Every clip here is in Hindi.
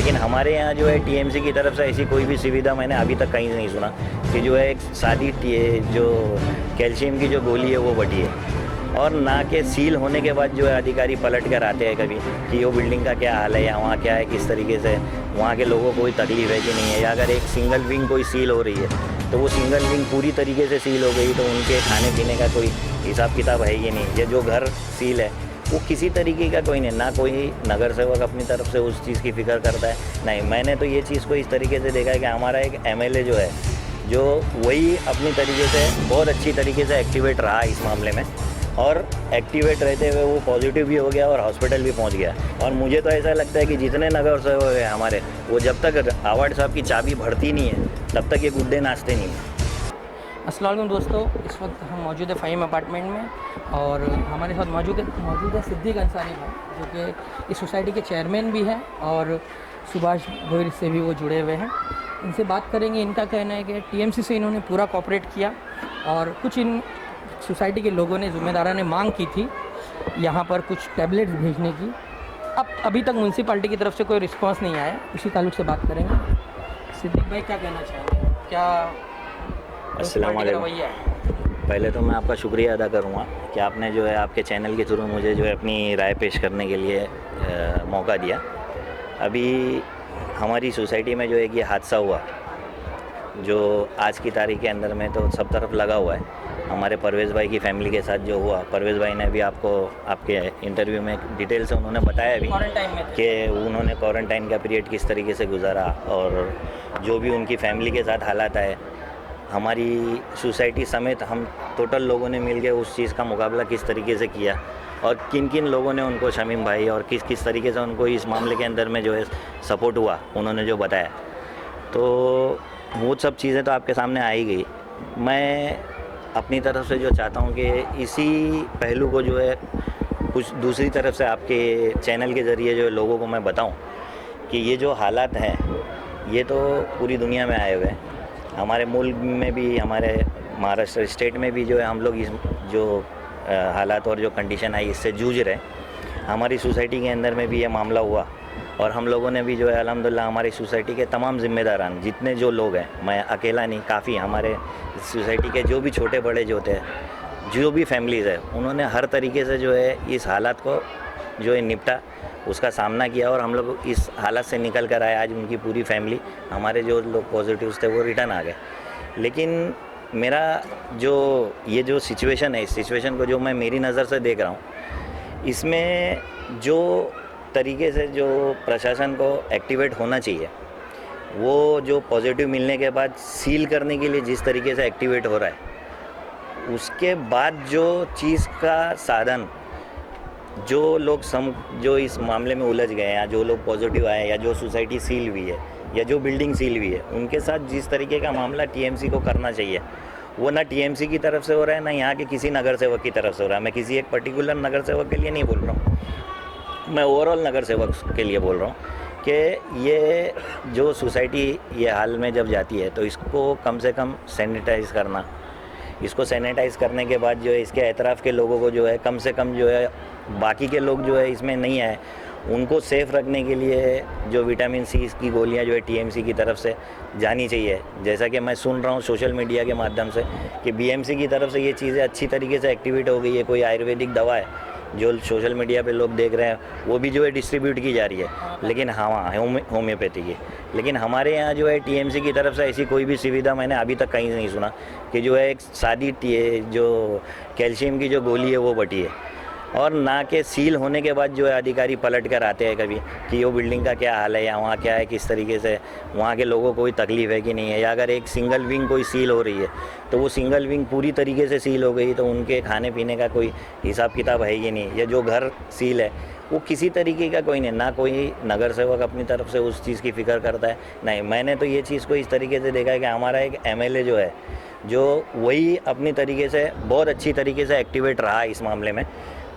लेकिन हमारे यहाँ जो है टीएमसी की तरफ से ऐसी कोई भी सुविधा मैंने अभी तक कहीं नहीं सुना कि जो है एक सादी जो कैल्शियम की जो गोली है वो बटी है। और ना के सील होने के बाद जो है अधिकारी पलट कर आते हैं कभी कि वो बिल्डिंग का क्या हाल है या वहाँ क्या है, किस तरीके से वहाँ के लोगों को कोई तकलीफ है कि नहीं है, या अगर एक सिंगल विंग कोई सील हो रही है तो वो सिंगल विंग पूरी तरीके से सील हो गई तो उनके खाने पीने का कोई हिसाब किताब है ही नहीं। ये जो घर सील है वो किसी तरीके का कोई नहीं, ना कोई नगर सेवक अपनी तरफ से उस चीज़ की फ़िक्र करता है। नहीं, मैंने तो ये चीज़ को इस तरीके से देखा है कि हमारा एक एमएलए जो है जो वही अपनी तरीके से बहुत अच्छी तरीके से एक्टिवेट रहा इस मामले में, और एक्टिवेट रहते हुए वो पॉजिटिव भी हो गया और हॉस्पिटल भी पहुंच गया। और मुझे तो ऐसा लगता है कि जितने नगर सेवक हैं हमारे, वो जब तक आवाड साहब की चाबी भरती नहीं है तब तक ये गुड्डे नाचते नहीं हैं। अस्सलाम वालेकुम दोस्तों, इस वक्त हम मौजूद है फ़हीम अपार्टमेंट में और हमारे साथ मौजूद है सिद्दीक अंसारी भाई, जो कि इस सोसाइटी के चेयरमैन भी हैं और सुभाष गोयल से भी वो जुड़े हुए हैं। इनसे बात करेंगे। इनका कहना है कि टीएमसी से इन्होंने पूरा कोऑपरेट किया और कुछ इन सोसाइटी के लोगों ने, ज़िम्मेदारों ने मांग की थी यहाँ पर कुछ टैबलेट्स भेजने की। अब अभी तक म्यूनसिपाल्टी की तरफ से कोई रिस्पांस नहीं आया, उसी ताल्लुक से बात करेंगे। सिद्दीक भाई क्या कहना चाहेंगे, क्या अस्सलाम वालेकुम। पहले तो मैं आपका शुक्रिया अदा करूँगा कि आपने जो है आपके चैनल के थ्रू मुझे जो है अपनी राय पेश करने के लिए मौका दिया। अभी हमारी सोसाइटी में जो एक ये हादसा हुआ जो आज की तारीख के अंदर में तो सब तरफ लगा हुआ है, हमारे परवेज़ भाई की फैमिली के साथ जो हुआ, परवेज़ भाई ने भी आपको आपके इंटरव्यू में डिटेल से उन्होंने बताया भी कि उन्होंने क्वारंटाइन का पीरियड किस तरीके से गुजारा और जो भी उनकी फैमिली के साथ हालात है, हमारी सोसाइटी समेत हम टोटल लोगों ने मिल के उस चीज़ का मुकाबला किस तरीके से किया और किन किन लोगों ने उनको, शमीम भाई और किस किस तरीके से उनको इस मामले के अंदर में जो है सपोर्ट हुआ, उन्होंने जो बताया, तो वो सब चीज़ें तो आपके सामने आ ही गई। मैं अपनी तरफ से जो चाहता हूँ कि इसी पहलू को जो है कुछ दूसरी तरफ से आपके चैनल के ज़रिए जो है लोगों को मैं बताऊँ कि ये जो हालात हैं ये तो पूरी दुनिया में आए हुए हैं। हमारे मुल्क में भी, हमारे महाराष्ट्र स्टेट में भी जो है हम लोग इस जो हालात और जो कंडीशन आई इससे जूझ रहे हैं। हमारी सोसाइटी के अंदर में भी ये मामला हुआ और हम लोगों ने भी जो है अल्हम्दुलिल्लाह हमारी सोसाइटी के तमाम ज़िम्मेदारान जितने जो लोग हैं, मैं अकेला नहीं, काफ़ी हमारे सोसाइटी के जो भी छोटे बड़े जो होते हैं, जो भी फैमिलीज़ है, उन्होंने हर तरीके से जो है इस हालात को जो है निपटा, उसका सामना किया और हम लोग इस हालत से निकल कर आए। आज उनकी पूरी फैमिली, हमारे जो लोग पॉजिटिव्स थे वो रिटर्न आ गए। लेकिन मेरा जो ये जो सिचुएशन है, इस सिचुएशन को जो मैं मेरी नज़र से देख रहा हूँ, इसमें जो तरीके से जो प्रशासन को एक्टिवेट होना चाहिए, वो जो पॉजिटिव मिलने के बाद सील करने के लिए जिस तरीके से एक्टिवेट हो रहा है, उसके बाद जो चीज़ का साधन, जो लोग जो इस मामले में उलझ गए हैं या जो लोग पॉजिटिव आए या जो सोसाइटी सील हुई है या जो बिल्डिंग सील हुई है, उनके साथ जिस तरीके का मामला टीएमसी को करना चाहिए, वो ना टीएमसी की तरफ से हो रहा है, ना यहाँ के किसी नगर सेवक की तरफ से हो रहा है। मैं किसी एक पर्टिकुलर नगर सेवक के लिए नहीं बोल रहा हूँ, मैं ओवरऑल नगर सेवक के लिए बोल रहा हूँ कि ये जो सोसाइटी ये हाल में जब जाती है तो इसको कम से कम सैनिटाइज़ करना, इसको सैनिटाइज़ करने के बाद जो है इसके एतराफ़ के लोगों को जो है कम से कम जो है बाकी के लोग जो है इसमें नहीं आए, उनको सेफ़ रखने के लिए जो विटामिन सी की गोलियां जो है टीएमसी की तरफ से जानी चाहिए। जैसा कि मैं सुन रहा हूँ सोशल मीडिया के माध्यम से कि बीएमसी की तरफ से ये चीज़ें अच्छी तरीके से एक्टिवेट हो गई है। कोई आयुर्वेदिक दवा है जो सोशल मीडिया पे लोग देख रहे हैं, वो भी जो है डिस्ट्रीब्यूट की जा रही है, लेकिन हाँ होम्योपैथी की। लेकिन हमारे यहाँ जो है टीएमसी की तरफ से ऐसी कोई भी सुविधा मैंने अभी तक कहीं नहीं सुना कि जो है एक सादी जो कैल्शियम की जो गोली है वो बटी है। और ना के सील होने के बाद जो है अधिकारी पलट कर आते हैं कभी कि वो बिल्डिंग का क्या हाल है या वहाँ क्या है, किस तरीके से वहाँ के लोगों को कोई तकलीफ है कि नहीं है, या अगर एक सिंगल विंग कोई सील हो रही है तो वो सिंगल विंग पूरी तरीके से सील हो गई तो उनके खाने पीने का कोई हिसाब किताब है ही नहीं। या जो घर सील है वो किसी तरीके का कोई नहीं, ना कोई नगर सेवक अपनी तरफ से उस चीज़ की फ़िक्र करता है। नहीं, मैंने तो ये चीज़ को इस तरीके से देखा है कि हमारा एक एमएलए जो है जो वही अपनी तरीके से बहुत अच्छी तरीके से एक्टिवेट रहा इस मामले में,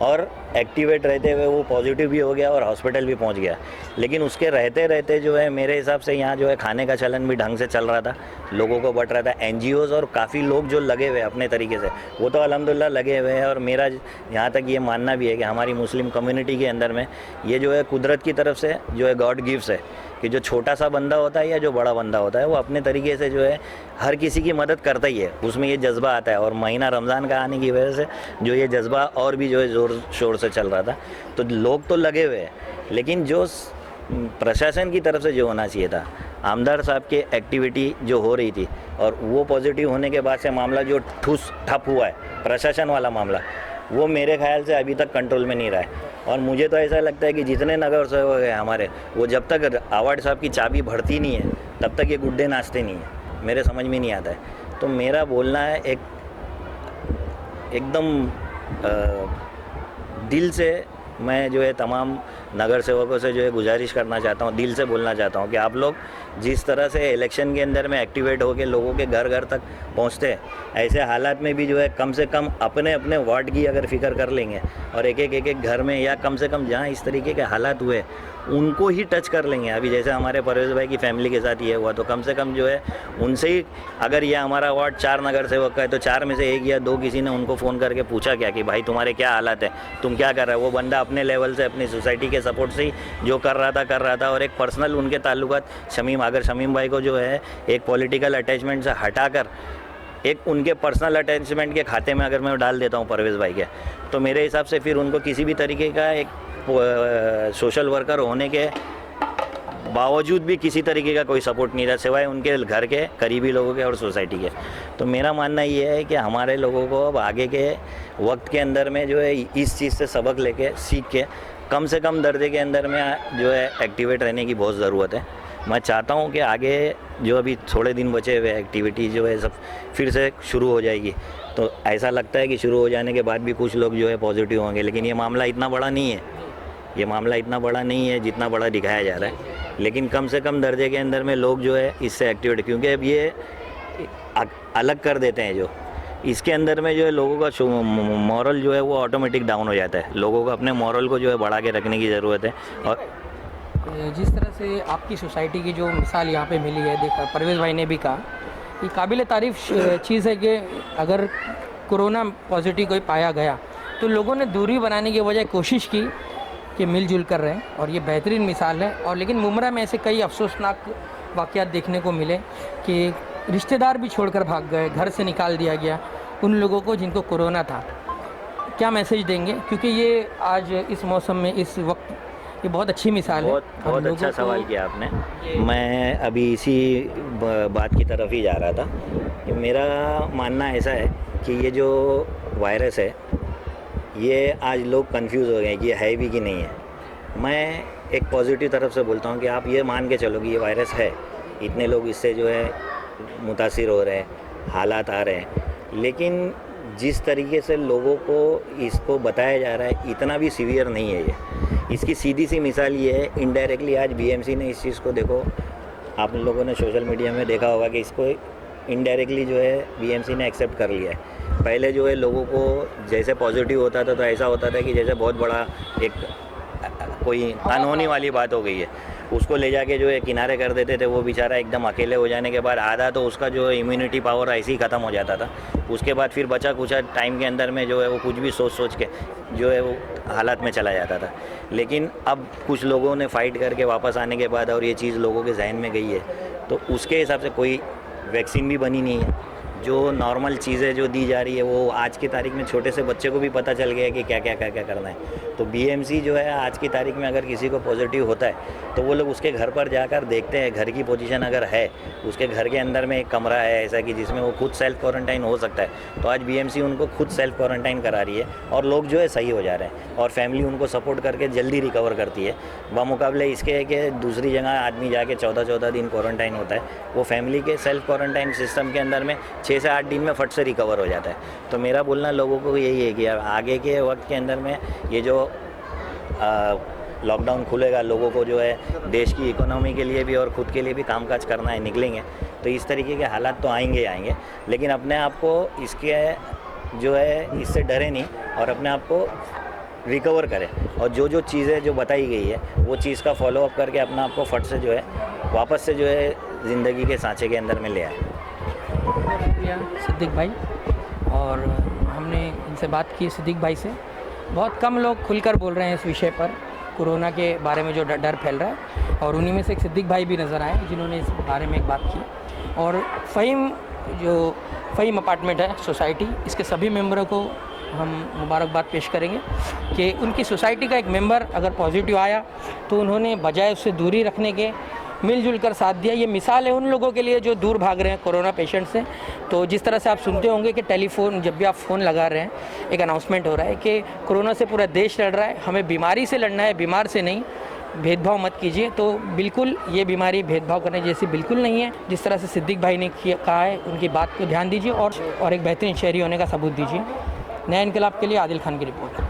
और एक्टिवेट रहते हुए वो पॉजिटिव भी हो गया और हॉस्पिटल भी पहुंच गया। लेकिन उसके रहते रहते जो है मेरे हिसाब से यहाँ जो है खाने का चलन भी ढंग से चल रहा था, लोगों को बट रहा था। एनजीओज़ और काफ़ी लोग जो लगे हुए अपने तरीके से, वो तो अल्हम्दुलिल्लाह लगे हुए हैं। और मेरा यहाँ तक ये मानना भी है कि हमारी मुस्लिम कम्युनिटी के अंदर में ये जो है कुदरत की तरफ से जो है गॉड गिफ्ट्स है कि जो छोटा सा बंदा होता है या जो बड़ा बंदा होता है वो अपने तरीके से जो है हर किसी की मदद करता ही है, उसमें ये जज्बा आता है। और महीना रमज़ान का आने की वजह से जो ये जज्बा और भी जो है ज़ोर शोर से चल रहा था। तो लोग तो लगे हुए हैं, लेकिन जो प्रशासन की तरफ से जो होना चाहिए था, आमदार साहब की एक्टिविटी जो हो रही थी और वो पॉजिटिव होने के बाद से मामला जो ठप हुआ है प्रशासन वाला मामला, वो मेरे ख्याल से अभी तक कंट्रोल में नहीं रहा है। और मुझे तो ऐसा लगता है कि जितने नगर सेवक हैं हमारे, वो जब तक आवाड़ साहब की चाबी भरती नहीं है तब तक ये गुड्डे नाचते नहीं हैं। मेरे समझ में नहीं आता है। तो मेरा बोलना है एकदम दिल से मैं जो है तमाम नगर सेवकों से जो है गुजारिश करना चाहता हूँ, दिल से बोलना चाहता हूँ कि आप लोग जिस तरह से इलेक्शन के अंदर में एक्टिवेट होकर लोगों के घर घर तक पहुँचते हैं, ऐसे हालात में भी जो है कम से कम अपने अपने वार्ड की अगर फिक्र कर लेंगे और एक एक घर में, या कम से कम जहाँ इस तरीके के हालात हुए उनको ही टच कर लेंगे। अभी जैसे हमारे परवेज़ भाई की फैमिली के साथ ये हुआ, तो कम से कम जो है उनसे ही, अगर ये हमारा वार्ड 4 नगर सेवक का है तो 4 में से 1 या 2 किसी ने उनको फ़ोन करके पूछा क्या कि भाई तुम्हारे क्या हालात है, तुम क्या कर रहे हो। वो बंदा अपने लेवल से अपनी सोसाइटी के सपोर्ट से ही जो कर रहा था। और एक पर्सनल उनके ताल्लुकात शमीम भाई को जो है एक पॉलिटिकल अटैचमेंट से हटाकर एक उनके पर्सनल अटैचमेंट के खाते में अगर मैं डाल देता हूँ परवेज़ भाई के, तो मेरे हिसाब से फिर उनको किसी भी तरीके का एक सोशल वर्कर होने के बावजूद भी किसी तरीके का कोई सपोर्ट नहीं था, सिवाय उनके घर के करीबी लोगों के और सोसाइटी के। तो मेरा मानना ये है कि हमारे लोगों को अब आगे के वक्त के अंदर में जो है इस चीज़ से सबक लेके सीख के कम से कम दर्जे के अंदर में जो है एक्टिवेट रहने की बहुत ज़रूरत है। मैं चाहता हूँ कि आगे जो अभी थोड़े दिन बचे हुए एक्टिविटी जो है सब फिर से शुरू हो जाएगी। तो ऐसा लगता है कि शुरू हो जाने के बाद भी कुछ लोग जो है पॉजिटिव होंगे, लेकिन ये मामला इतना बड़ा नहीं है, जितना बड़ा दिखाया जा रहा है। लेकिन कम से कम दर्जे के अंदर में लोग जो है इससे एक्टिवेट, क्योंकि अब ये अलग कर देते हैं जो इसके अंदर में जो है लोगों का मॉरल जो है वो ऑटोमेटिक डाउन हो जाता है। लोगों को अपने मॉरल को जो है बढ़ा के रखने की ज़रूरत है। और जिस तरह से आपकी सोसाइटी की जो मिसाल यहाँ पे मिली है, देखा परवेज़ भाई ने भी कहा, ये काबिल तारीफ़ चीज़ है कि अगर कोरोना पॉजिटिव कोई पाया गया तो लोगों ने दूरी बनाने की बजाय कोशिश की कि मिलजुल कर रहें, और ये बेहतरीन मिसाल है। और लेकिन मुमरा में ऐसे कई अफसोसनाक वाक़यात देखने को मिले कि रिश्तेदार भी छोड़कर भाग गए, घर से निकाल दिया गया उन लोगों को जिनको कोरोना था। क्या मैसेज देंगे, क्योंकि ये आज इस मौसम में इस वक्त ये बहुत अच्छी मिसाल है। बहुत अच्छा सवाल किया आपने। मैं अभी इसी बात की तरफ ही जा रहा था कि मेरा मानना ऐसा है कि ये जो वायरस है ये आज लोग कंफ्यूज हो गए कि ये है भी कि नहीं है। मैं एक पॉजिटिव तरफ से बोलता हूँ कि आप ये मान के चलो कि ये वायरस है, इतने लोग इससे जो है मुतासिर हो रहे हैं, हालात आ रहे हैं, लेकिन जिस तरीके से लोगों को इसको बताया जा रहा है इतना भी सीवियर नहीं है ये। इसकी सीधी सी मिसाल ये है, इनडायरेक्टली आज बीएमसी ने इस चीज़ को, देखो आप लोगों ने सोशल मीडिया में देखा होगा कि इसको इनडायरेक्टली जो है बीएमसी ने एक्सेप्ट कर लिया है। पहले जो है लोगों को जैसे पॉजिटिव होता था तो ऐसा होता था कि जैसे बहुत बड़ा एक कोई कानूनी वाली बात हो गई है, उसको ले जाके जो है किनारे कर देते थे। वो बेचारा एकदम अकेले हो जाने के बाद आधा तो उसका जो है इम्यूनिटी पावर ऐसे ही ख़त्म हो जाता था। उसके बाद फिर बचा कुछ टाइम के अंदर में जो है वो कुछ भी सोच के जो है वो हालात में चला जाता था। लेकिन अब कुछ लोगों ने फ़ाइट करके वापस आने के बाद और ये चीज़ लोगों के जहन में गई है, तो उसके हिसाब से कोई वैक्सीन भी बनी नहीं है। जो नॉर्मल चीज़ें जो दी जा रही है वो आज की तारीख में छोटे से बच्चे को भी पता चल गया है कि क्या क्या करना है। तो बीएमसी जो है आज की तारीख में अगर किसी को पॉजिटिव होता है तो वो लोग उसके घर पर जाकर देखते हैं, घर की पोजीशन अगर है, उसके घर के अंदर में एक कमरा है ऐसा कि जिसमें वो खुद सेल्फ क्वारंटाइन हो सकता है, तो आज बीएमसी उनको खुद सेल्फ क्वारंटाइन करा रही है और लोग जो है सही हो जा रहे हैं और फैमिली उनको सपोर्ट करके जल्दी रिकवर करती है। बामुकाबले इसके है कि दूसरी जगह आदमी जाके 14-14 दिन क्वारंटाइन होता है, वो फैमिली के सेल्फ क्वारंटाइन सिस्टम के अंदर में 6 से 8 दिन में फट से रिकवर हो जाता है। तो मेरा बोलना लोगों को यही है कि आगे के वक्त के अंदर में ये जो लॉकडाउन खुलेगा, लोगों को जो है देश की इकोनॉमी के लिए भी और ख़ुद के लिए भी कामकाज करना है, निकलेंगे तो इस तरीके के हालात तो आएंगे, लेकिन अपने आप को इसके जो है इससे डरे नहीं और अपने आप को रिकवर करें और जो चीज़ें जो बताई गई है वो चीज़ का फॉलोअप करके अपने आप को फट से जो है वापस से जो है ज़िंदगी के सांचे के अंदर में ले आए। सिद्दीक भाई, और हमने इनसे बात की सिद्दीक भाई से, बहुत कम लोग खुलकर बोल रहे हैं इस विषय पर कोरोना के बारे में जो डर फैल रहा है, और उन्हीं में से एक सिद्दीक भाई भी नज़र आए जिन्होंने इस बारे में एक बात की। और फ़हीम अपार्टमेंट है सोसाइटी, इसके सभी मेंबरों को हम मुबारकबाद पेश करेंगे कि उनकी सोसाइटी का एक मेंबर अगर पॉजिटिव आया तो उन्होंने बजाय उससे दूरी रखने के मिलजुल कर साथ दिया। ये मिसाल है उन लोगों के लिए जो दूर भाग रहे हैं कोरोना पेशेंट से। तो जिस तरह से आप सुनते होंगे कि टेलीफोन, जब भी आप फ़ोन लगा रहे हैं एक अनाउंसमेंट हो रहा है कि कोरोना से पूरा देश लड़ रहा है, हमें बीमारी से लड़ना है, बीमार से नहीं। भेदभाव मत कीजिए। तो बिल्कुल ये बीमारी भेदभाव करने जैसी बिल्कुल नहीं है। जिस तरह से सिद्दीक भाई ने कहा है, उनकी बात को ध्यान दीजिए और एक बेहतरीन शहरी होने का सबूत दीजिए। नया इनकलाब के लिए आदिल खान की रिपोर्ट।